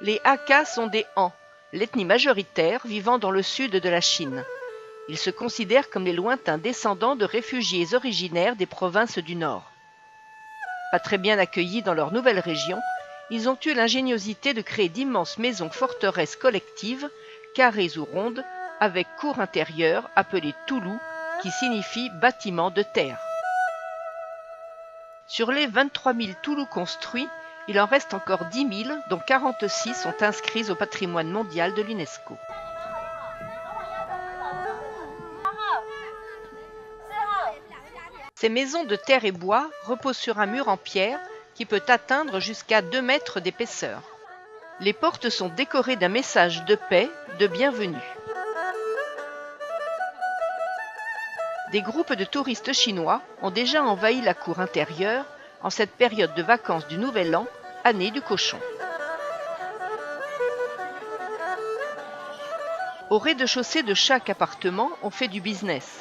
Les Hakka sont des Han, l'ethnie majoritaire vivant dans le sud de la Chine. Ils se considèrent comme les lointains descendants de réfugiés originaires des provinces du Nord. Pas très bien accueillis dans leur nouvelle région, ils ont eu l'ingéniosité de créer d'immenses maisons forteresses collectives, carrées ou rondes, avec cour intérieure appelée Toulou, qui signifie bâtiment de terre. Sur les 23 000 Toulous construits, il en reste encore 10 000, dont 46 sont inscrits au patrimoine mondial de l'UNESCO. Ces maisons de terre et bois reposent sur un mur en pierre qui peut atteindre jusqu'à 2 mètres d'épaisseur. Les portes sont décorées d'un message de paix, de bienvenue. Des groupes de touristes chinois ont déjà envahi la cour intérieure en cette période de vacances du Nouvel An, année du cochon. Au rez-de-chaussée de chaque appartement, on fait du business.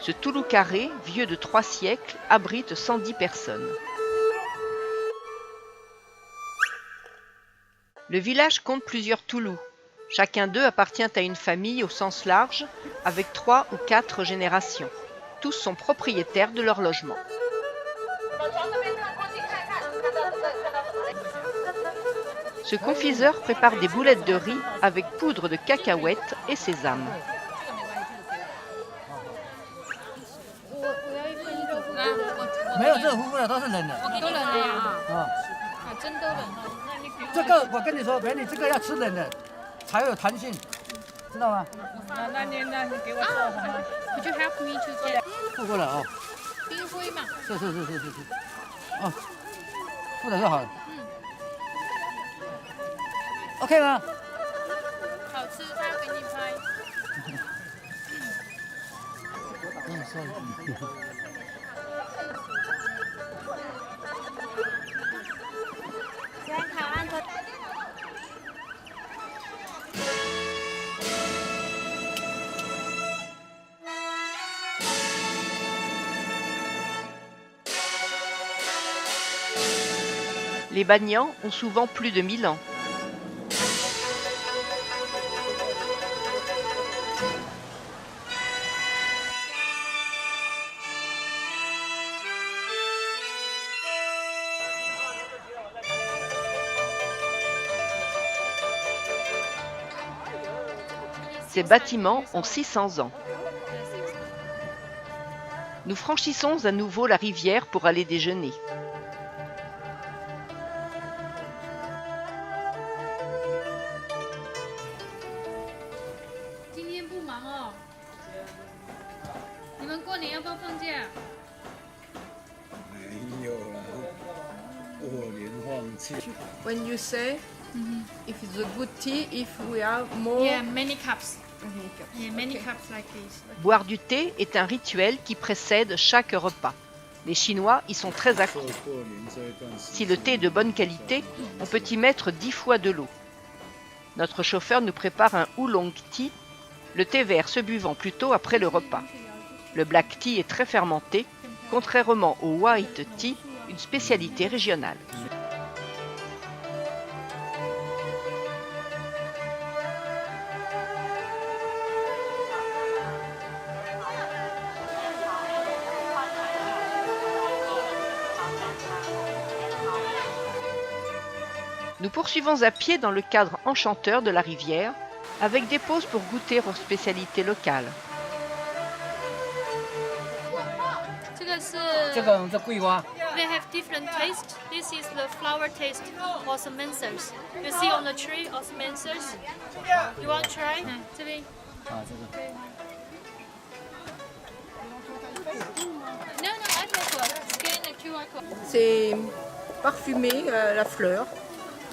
Ce Toulou carré, vieux de 3 siècles, abrite 110 personnes. Le village compte plusieurs Toulous. Chacun d'eux appartient à une famille au sens large, avec 3 ou 4 générations. Tous sont propriétaires de leur logement. Ce confiseur prépare des boulettes de riz avec poudre de cacahuètes et sésame. Could you help me to get 付过来啊，冰灰嘛？是，哦，付了就好了。OK 吗？好吃，他要给你拍。Les Banyans ont souvent plus de 1000 ans. Ces bâtiments ont 600 ans. Nous franchissons à nouveau la rivière pour aller déjeuner. When you say if it's a good tea, if we have more. Yeah, many cups. Yeah, many cups like this. Boire du thé est un rituel qui précède chaque repas. Les Chinois y sont très accros. Si le thé est de bonne qualité, on peut y mettre 10 fois de l'eau. Notre chauffeur nous prépare un oolong tea, le thé vert se buvant plutôt après le repas. Le black tea est très fermenté, contrairement au white tea, une spécialité régionale. Nous poursuivons à pied dans le cadre enchanteur de la rivière, avec des pauses pour goûter aux spécialités locales. 这个这桂花。 They have different taste. This is the flower taste, osmanthus. You see on the tree, osmanthus. You want to try? 这边。啊，这个。No, I take one. C'est parfumé, la fleur.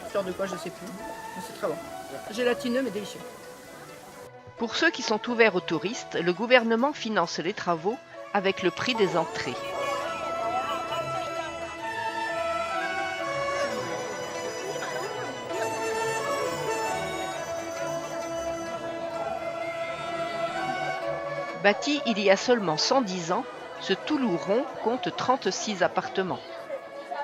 Fleur de quoi, je sais plus. Mais c'est très bon. Gélatineux, mais délicieux. Pour ceux qui sont ouverts aux touristes, le gouvernement finance les travaux avec le prix des entrées. Bâti il y a seulement 110 ans, ce Toulou rond compte 36 appartements.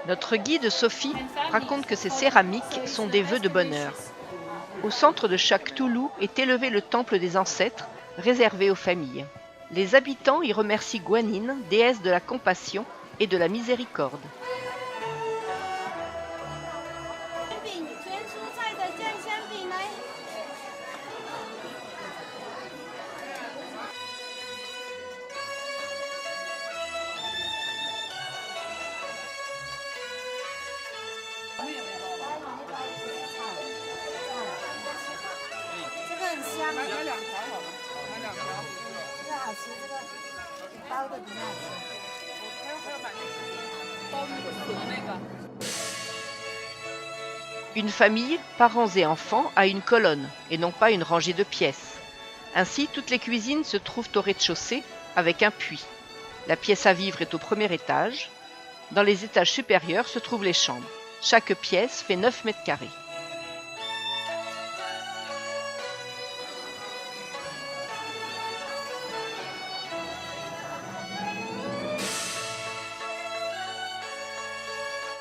Notre guide Sophie raconte que ces céramiques sont des vœux de bonheur. Au centre de chaque Toulou est élevé le temple des ancêtres, réservé aux familles. Les habitants y remercient Guanine, déesse de la compassion et de la miséricorde. Une famille, parents et enfants, a une colonne et non pas une rangée de pièces. Ainsi, toutes les cuisines se trouvent au rez-de-chaussée avec un puits. La pièce à vivre est au premier étage. Dans les étages supérieurs se trouvent les chambres. Chaque pièce fait 9 mètres carrés.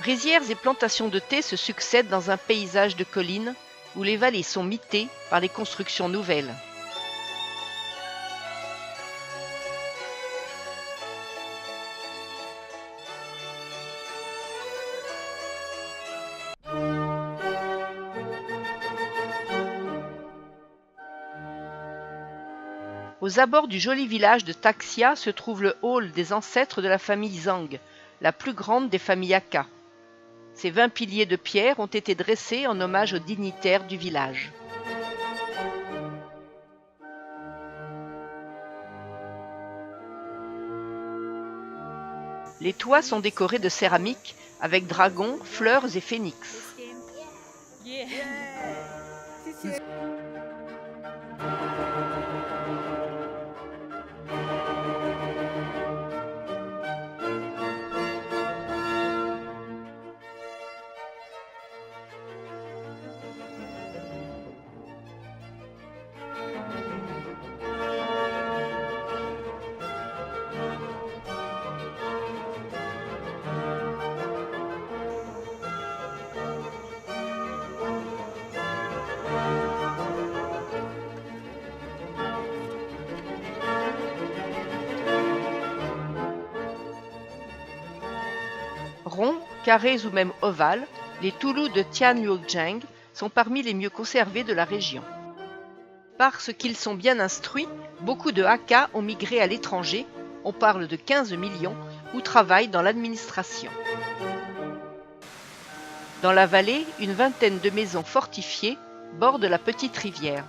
Rizières et plantations de thé se succèdent dans un paysage de collines où les vallées sont mitées par les constructions nouvelles. Aux abords du joli village de Taxia se trouve le hall des ancêtres de la famille Zhang, la plus grande des familles Hakka. Ces 20 piliers de pierre ont été dressés en hommage aux dignitaires du village. Les toits sont décorés de céramique avec dragons, fleurs et phénix. Ronds, carrés ou même ovales, les Toulous de Tianluojiang sont parmi les mieux conservés de la région. Parce qu'ils sont bien instruits, beaucoup de Hakka ont migré à l'étranger, on parle de 15 millions, ou travaillent dans l'administration. Dans la vallée, une vingtaine de maisons fortifiées bordent la petite rivière.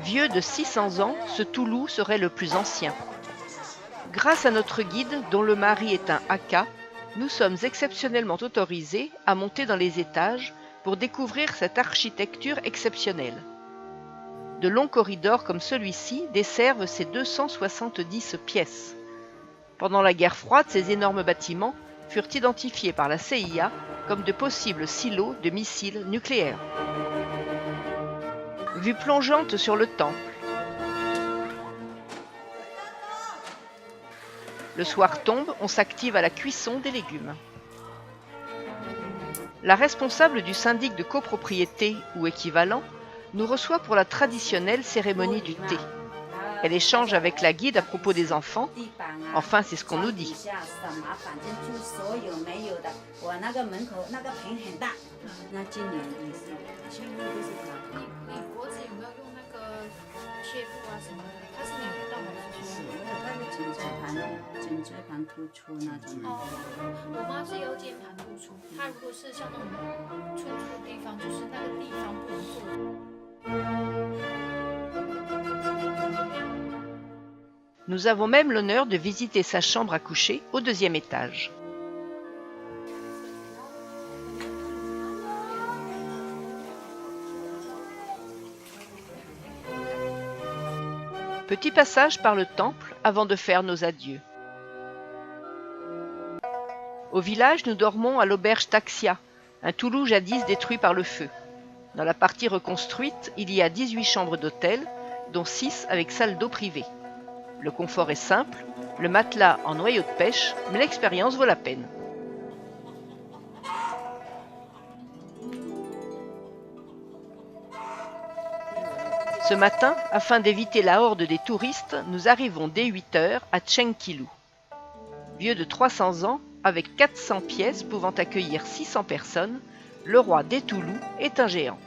Vieux de 600 ans, ce Toulou serait le plus ancien. Grâce à notre guide, dont le mari est un Hakka, nous sommes exceptionnellement autorisés à monter dans les étages pour découvrir cette architecture exceptionnelle. De longs corridors comme celui-ci desservent ces 270 pièces. Pendant la guerre froide, ces énormes bâtiments furent identifiés par la CIA comme de possibles silos de missiles nucléaires. Vue plongeante sur le temple. Le soir tombe, on s'active à la cuisson des légumes. La responsable du syndic de copropriété ou équivalent nous reçoit pour la traditionnelle cérémonie du thé. Elle échange avec la guide à propos des enfants. Enfin, c'est ce qu'on nous dit. Nous avons même l'honneur de visiter sa chambre à coucher au 2e étage. Petit passage par le temple avant de faire nos adieux. Au village, nous dormons à l'auberge Taxia, un Toulou jadis détruit par le feu. Dans la partie reconstruite, il y a 18 chambres d'hôtel, dont 6 avec salle d'eau privée. Le confort est simple, le matelas en noyau de pêche, mais l'expérience vaut la peine. Ce matin, afin d'éviter la horde des touristes, nous arrivons dès 8 h à Tchengkilu. Vieux de 300 ans, avec 400 pièces pouvant accueillir 600 personnes, le roi des Toulous est un géant.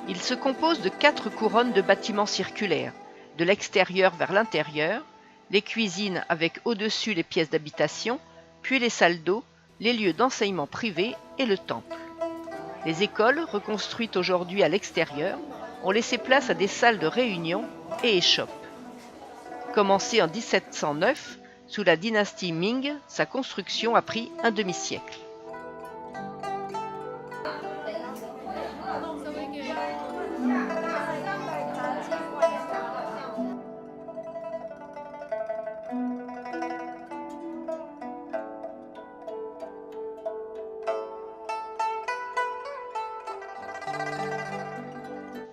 Il se compose de 4 couronnes de bâtiments circulaires, de l'extérieur vers l'intérieur, les cuisines avec au-dessus les pièces d'habitation, puis les salles d'eau, les lieux d'enseignement privés et le temple. Les écoles, reconstruites aujourd'hui à l'extérieur, ont laissé place à des salles de réunion et échoppes. Commencée en 1709, sous la dynastie Ming, sa construction a pris un demi-siècle.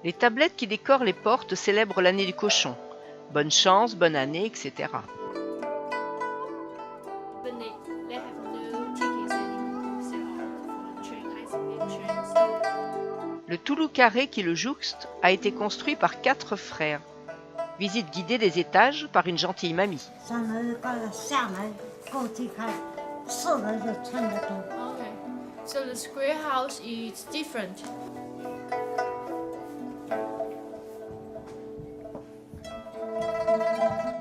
Les tablettes qui décorent les portes célèbrent l'année du cochon. Bonne chance, bonne année, etc. Le Toulou carré qui le jouxte a été construit par 4 frères. Visite guidée des étages par une gentille mamie. Okay. So the square house is different.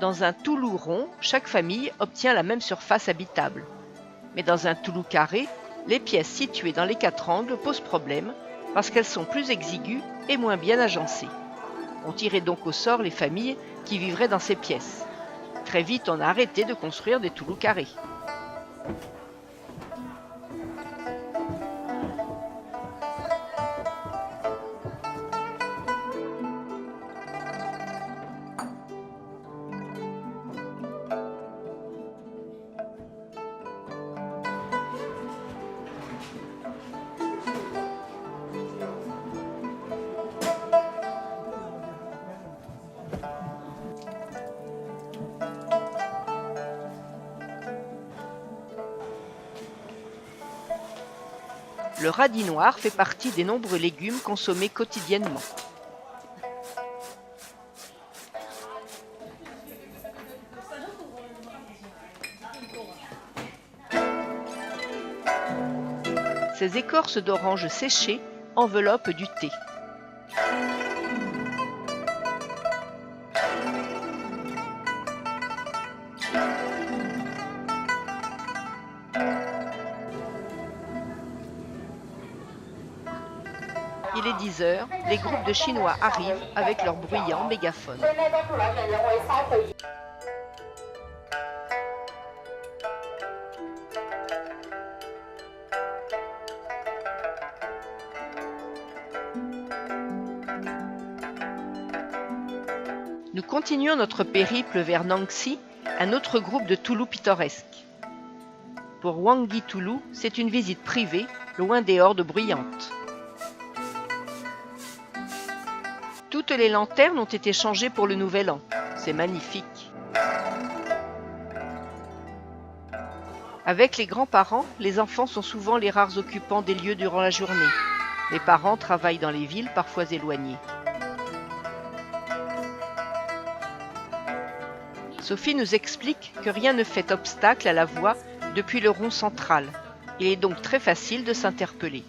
Dans un Toulou rond, chaque famille obtient la même surface habitable. Mais dans un Toulou carré, les pièces situées dans les 4 angles posent problème parce qu'elles sont plus exiguës et moins bien agencées. On tirait donc au sort les familles qui vivraient dans ces pièces. Très vite, on a arrêté de construire des Toulous carrés. Le radis noir fait partie des nombreux légumes consommés quotidiennement. Ces écorces d'orange séchées enveloppent du thé. Il est 10 h, les groupes de Chinois arrivent avec leurs bruyants mégaphones. Nous continuons notre périple vers Nangxi, un autre groupe de Toulou pittoresque. Pour Wangi Toulou, c'est une visite privée, loin des hordes bruyantes. Toutes les lanternes ont été changées pour le nouvel an. C'est magnifique. Avec les grands-parents, les enfants sont souvent les rares occupants des lieux durant la journée. Les parents travaillent dans les villes parfois éloignées. Sophie nous explique que rien ne fait obstacle à la voie depuis le rond central. Il est donc très facile de s'interpeller.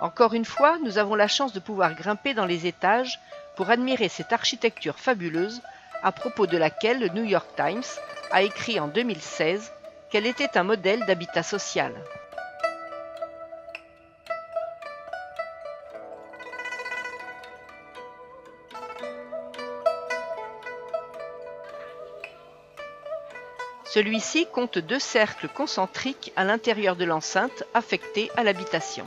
Encore une fois, nous avons la chance de pouvoir grimper dans les étages pour admirer cette architecture fabuleuse à propos de laquelle le New York Times a écrit en 2016 qu'elle était un modèle d'habitat social. Celui-ci compte 2 cercles concentriques à l'intérieur de l'enceinte affectés à l'habitation.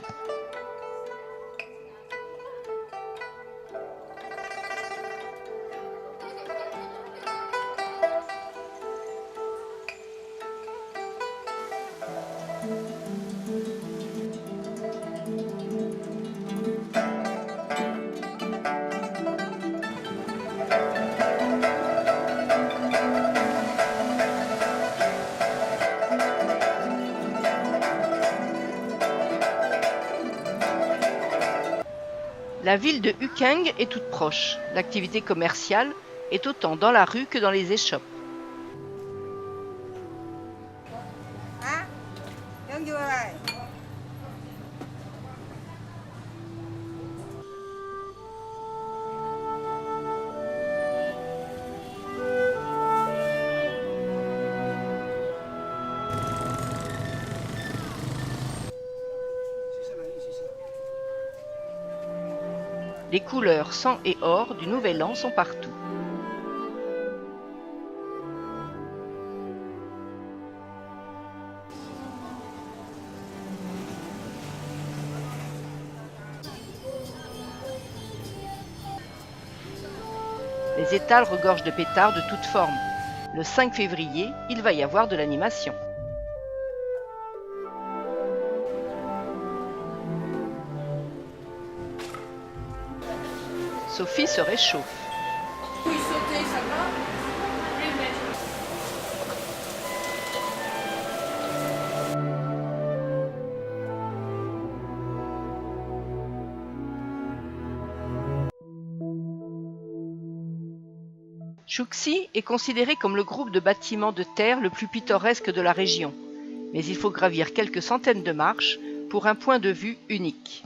La ville de Ukeng est toute proche. L'activité commerciale est autant dans la rue que dans les échoppes. Les couleurs sang et or du Nouvel An sont partout. Les étals regorgent de pétards de toutes formes. Le 5 février, il va y avoir de l'animation. Sophie se réchauffe. Chouxi est considéré comme le groupe de bâtiments de terre le plus pittoresque de la région, mais il faut gravir quelques centaines de marches pour un point de vue unique.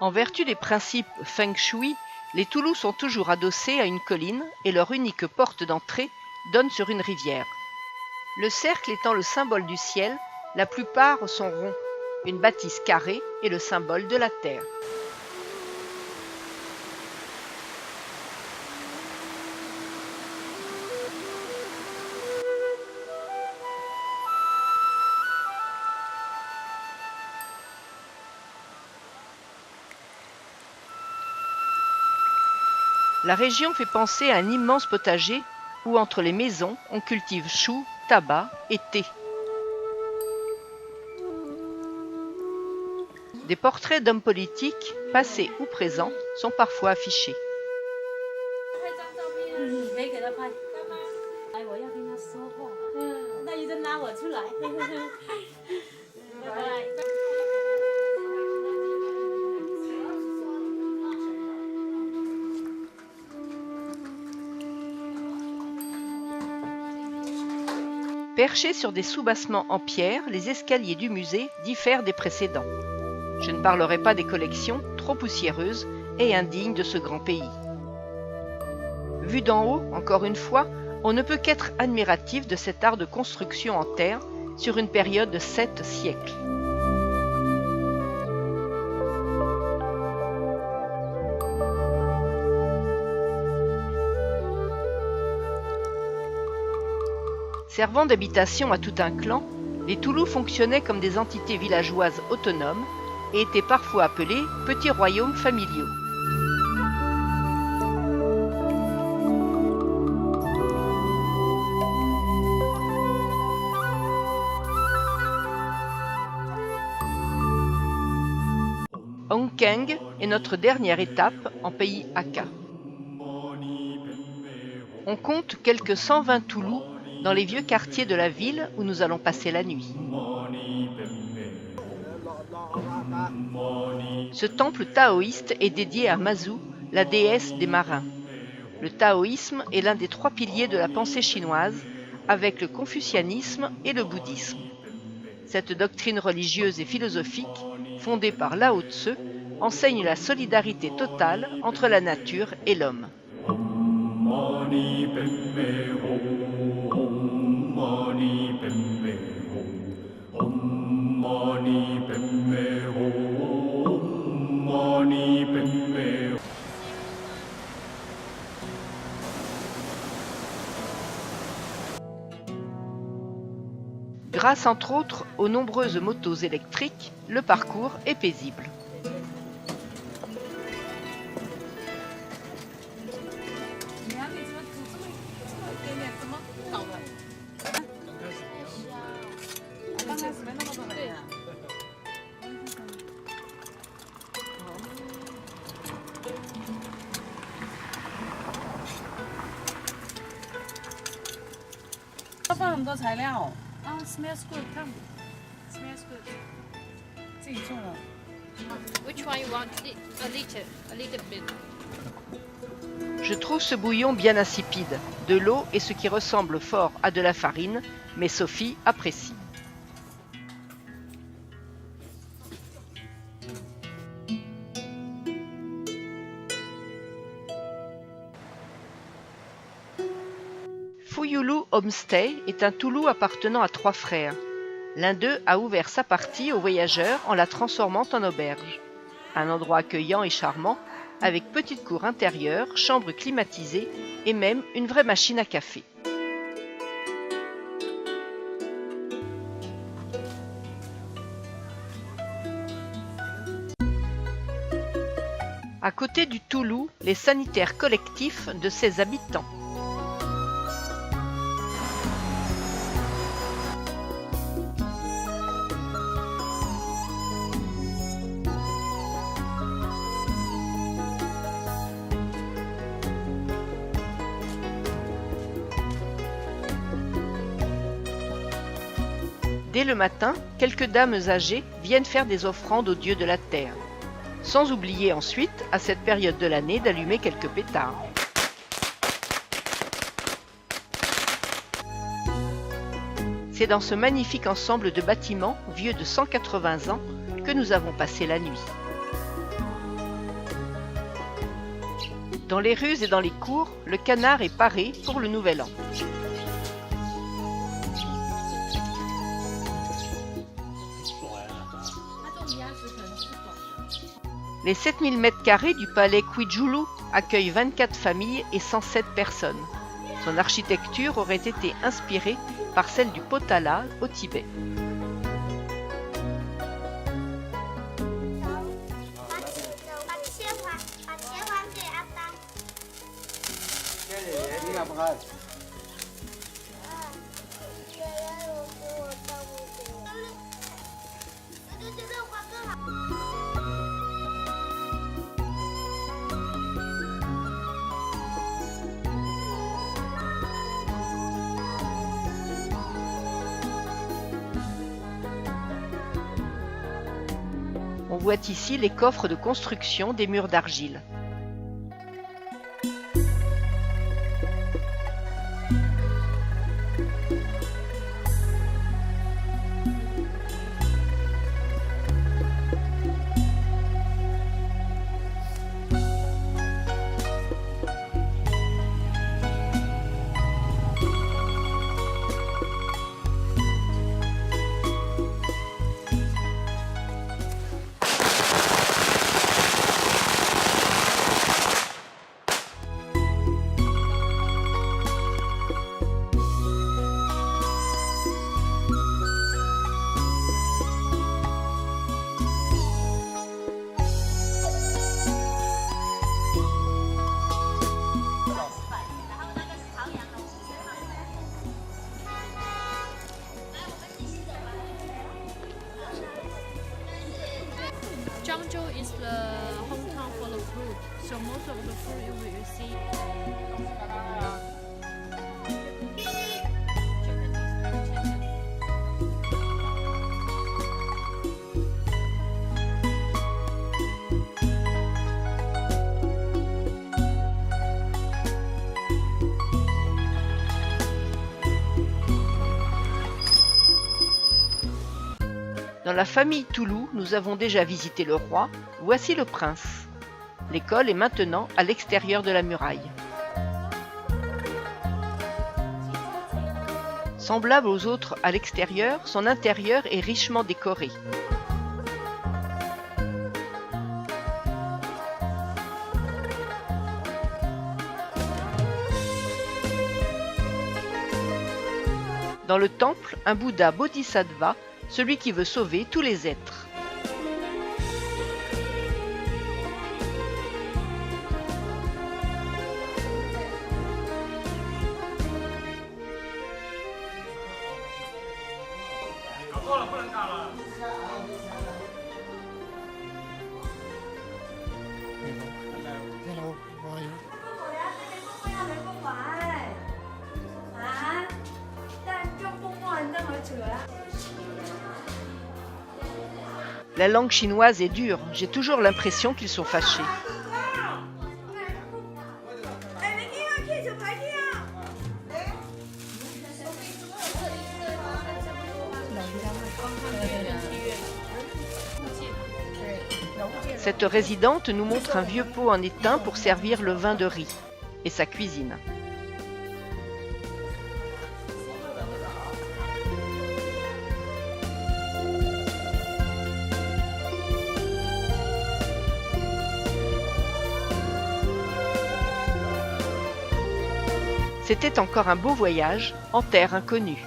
En vertu des principes Feng Shui, les Toulous sont toujours adossés à une colline et leur unique porte d'entrée donne sur une rivière. Le cercle étant le symbole du ciel, la plupart sont ronds. Une bâtisse carrée est le symbole de la terre. La région fait penser à un immense potager où, entre les maisons, on cultive choux, tabac et thé. Des portraits d'hommes politiques, passés ou présents, sont parfois affichés. Perchés sur des soubassements en pierre, les escaliers du musée diffèrent des précédents. Je ne parlerai pas des collections, trop poussiéreuses et indignes de ce grand pays. Vu d'en haut, encore une fois, on ne peut qu'être admiratif de cet art de construction en terre sur une période de 7 siècles. Servant d'habitation à tout un clan, les Toulous fonctionnaient comme des entités villageoises autonomes et étaient parfois appelés petits royaumes familiaux. Hong Keng est notre dernière étape en pays Hakka. On compte quelques 120 Toulous dans les vieux quartiers de la ville où nous allons passer la nuit. Ce temple taoïste est dédié à Mazu, la déesse des marins. Le taoïsme est l'un des 3 piliers de la pensée chinoise, avec le confucianisme et le bouddhisme. Cette doctrine religieuse et philosophique, fondée par Lao Tse, enseigne la solidarité totale entre la nature et l'homme. Grâce entre autres aux nombreuses motos électriques, le parcours est paisible. Smells good. Come. Smells good. 自己做的。 Which one you want? A little bit. Je trouve ce bouillon bien insipide, de l'eau et ce qui ressemble fort à de la farine, mais Sophie apprécie. Fuyulu Homestay est un Toulou appartenant à 3 frères. L'un d'eux a ouvert sa partie aux voyageurs en la transformant en auberge. Un endroit accueillant et charmant, avec petite cour intérieure, chambre climatisée et même une vraie machine à café. À côté du Toulou, les sanitaires collectifs de ses habitants. Dès le matin, quelques dames âgées viennent faire des offrandes aux dieux de la terre. Sans oublier ensuite, à cette période de l'année, d'allumer quelques pétards. C'est dans ce magnifique ensemble de bâtiments, vieux de 180 ans, que nous avons passé la nuit. Dans les rues et dans les cours, le canard est paré pour le nouvel an. Les 7000 m² du palais Kwidjoulou accueillent 24 familles et 107 personnes. Son architecture aurait été inspirée par celle du Potala au Tibet. On voit ici les coffres de construction des murs d'argile. Zhangzhou is the hometown for the fruit, so most of the fruit you will see. Dans la famille Toulou, nous avons déjà visité le roi, voici le prince. L'école est maintenant à l'extérieur de la muraille. Semblable aux autres à l'extérieur, son intérieur est richement décoré. Dans le temple, un Bouddha Bodhisattva, celui qui veut sauver tous les êtres. La langue chinoise est dure, j'ai toujours l'impression qu'ils sont fâchés. Cette résidente nous montre un vieux pot en étain pour servir le vin de riz et sa cuisine. C'était encore un beau voyage en terre inconnue.